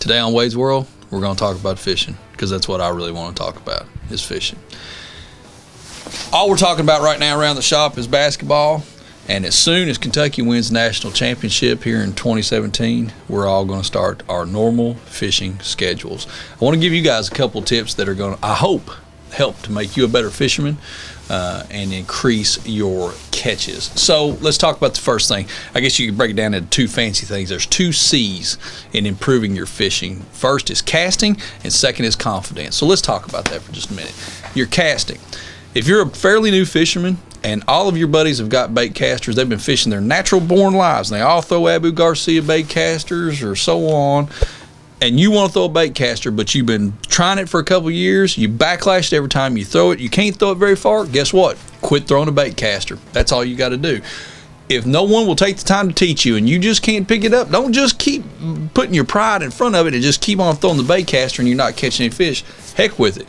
Today on Wade's World, we're going to talk about fishing, because that's what I really want to talk about, is fishing. All we're talking about right now around the shop is basketball, and as soon as Kentucky wins the national championship here in 2017, we're all going to start our normal fishing schedules. I want to give you guys a couple tips that are going to, I hope, help to make you a better fisherman and increase your catches. So let's talk about the first thing. I guess you could break it down into two fancy things. There's 2 C's in improving your fishing. First is casting, and second is confidence. So let's talk about that for just a minute. Your casting. If you're a fairly new fisherman and all of your buddies have got bait casters, they've been fishing their natural born lives, and they all throw Abu Garcia bait casters or so on, and you want to throw a bait caster, but you've been trying it for a couple years, you backlash it every time you throw it, you can't throw it very far, guess what? Quit throwing a bait caster. That's all you got to do. If no one will take the time to teach you and you just can't pick it up, don't just keep putting your pride in front of it and just keep on throwing the bait caster and you're not catching any fish. Heck with it.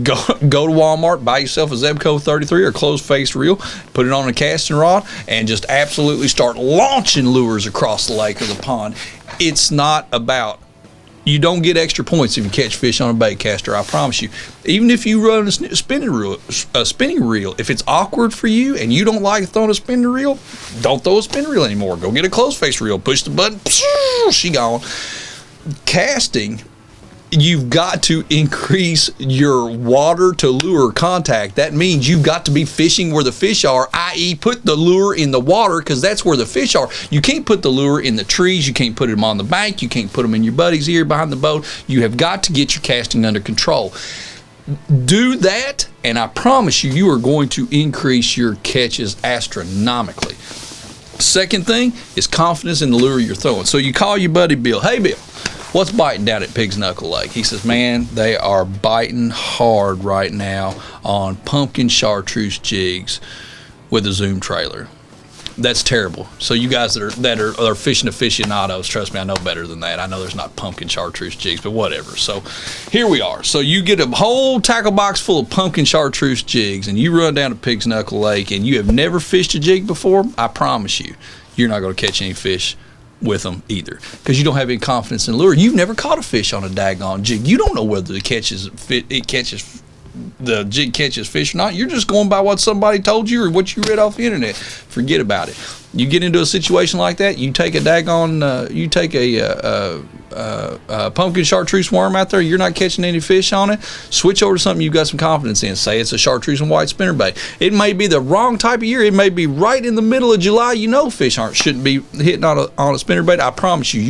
Go to Walmart, buy yourself a Zebco 33 or closed face reel, put it on a casting rod, and just absolutely start launching lures across the lake or the pond. It's not about, you don't get extra points if you catch fish on a bait caster, I promise you. Even if you run a spinning reel, if it's awkward for you and you don't like throwing a spinning reel, don't throw a spinning reel anymore. Go get a closed face reel, push the button, she gone. Casting, you've got to increase your water to lure contact. That means you've got to be fishing where the fish are, i.e. put the lure in the water, because that's where the fish are. You can't put the lure in the trees. You can't put them on the bank. You can't put them in your buddy's ear behind the boat. You have got to get your casting under control. Do that, and I promise you, you are going to increase your catches astronomically. Second thing is confidence in the lure you're throwing. So you call your buddy Bill. Hey, Bill, what's biting down at Pig's Knuckle Lake? He says, man, they are biting hard right now on pumpkin chartreuse jigs with a Zoom trailer. That's terrible. So you guys that are fishing aficionados, trust me, I know better than that. I know there's not pumpkin chartreuse jigs, but whatever. So here we are. So you get a whole tackle box full of pumpkin chartreuse jigs, and you run down to Pig's Knuckle Lake, and you have never fished a jig before. I promise you, you're not going to catch any fish with them either, because you don't have any confidence in the lure. You've never caught a fish on a daggone jig. You don't know whether the jig catches fish or not. You're just going by what somebody told you or what you read off the internet. Forget about it. You get into a situation like that, you take a pumpkin chartreuse worm out there, you're not catching any fish on it, switch over to something you've got some confidence in. Say it's a chartreuse and white spinnerbait. It may be the wrong type of year. It may be right in the middle of July. You know fish shouldn't be hitting on a spinnerbait. I promise you,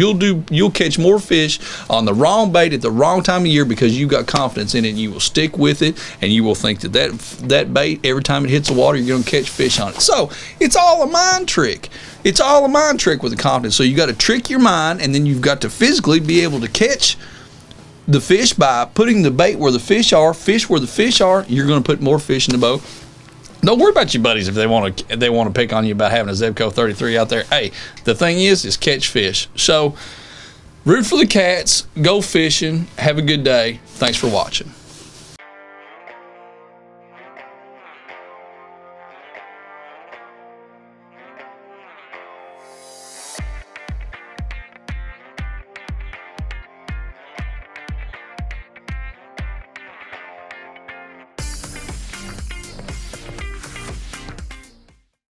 you'll catch more fish on the wrong bait at the wrong time of year, because you've got confidence in it, and you will stick with it, and you will think that bait, every time it hits the water, you're going to catch fish on it. So it's all a mind trick. It's all a mind trick with the confidence. So you got to trick your mind, and then you've got to physically be able to catch the fish by putting the bait where the fish are, fish where the fish are. You're going to put more fish in the boat. Don't worry about your buddies if they want to pick on you about having a Zebco 33 out there. Hey, the thing is catch fish. So root for the cats, go fishing, have a good day. Thanks for watching.